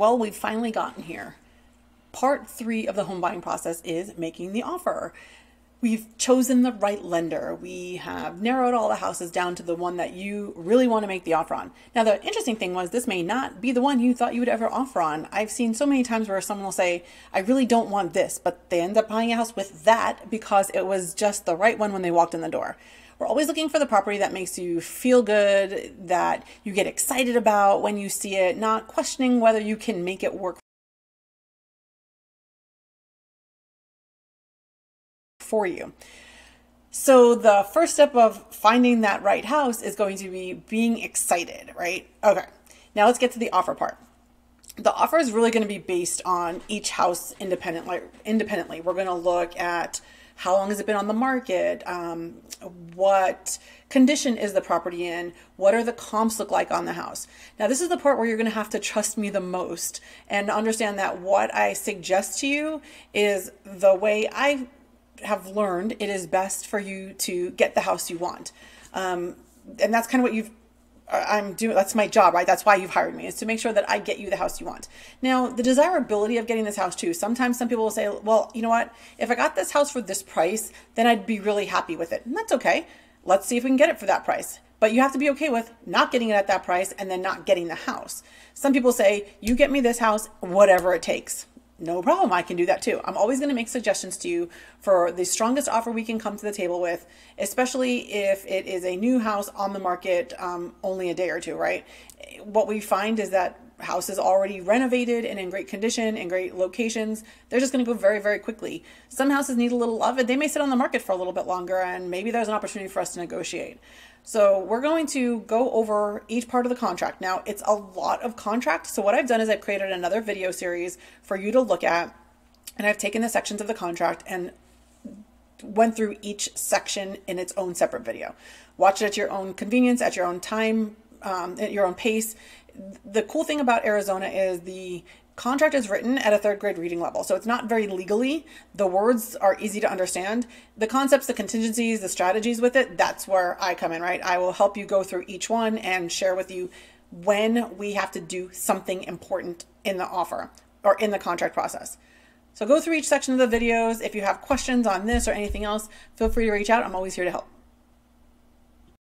Well, we've finally gotten here. Part 3 of the home buying process is making the offer. We've chosen the right lender. We have narrowed all the houses down to the one that you really want to make the offer on. Now, the interesting thing was this may not be the one you thought you would ever offer on. I've seen so many times where someone will say, I really don't want this, but they end up buying a house with that because it was just the right one when they walked in the door. We're always looking for the property that makes you feel good, that you get excited about when you see it, not questioning whether you can make it work for you. So the first step of finding that right house is going to be being excited, right? Okay, now let's get to the offer part. The offer is really going to be based on each house independently. We're going to look at how long has it been on the market? What condition is the property in? What are the comps look like on the house? Now, this is the part where you're going to have to trust me the most and understand that what I suggest to you is the way I have learned it is best for you to get the house you want. And that's kind of what I'm doing. That's my job, right? That's why you've hired me, is to make sure that I get you the house you want. Now, the desirability of getting this house too. Sometimes some people will say, well, you know what? If I got this house for this price, then I'd be really happy with it. And that's okay. Let's see if we can get it for that price. But you have to be okay with not getting it at that price and then not getting the house. Some people say, you get me this house, whatever it takes. No problem. I can do that too. I'm always going to make suggestions to you for the strongest offer we can come to the table with, especially if it is a new house on the market only a day or two, right? What we find is that houses already renovated and in great condition and great locations, they're just going to go very, very quickly. Some houses need a little love and they may sit on the market for a little bit longer, and maybe there's an opportunity for us to negotiate. So we're going to go over each part of the contract. Now, it's a lot of contract. So what I've done is I've created another video series for you to look at, and I've taken the sections of the contract and went through each section in its own separate video. Watch it at your own convenience, at your own time, at your own pace. The cool thing about Arizona is the contract is written at a 3rd grade reading level. So it's not very legally. The words are easy to understand. The concepts, the contingencies, the strategies with it, that's where I come in, right? I will help you go through each one and share with you when we have to do something important in the offer or in the contract process. So go through each section of the videos. If you have questions on this or anything else, feel free to reach out. I'm always here to help.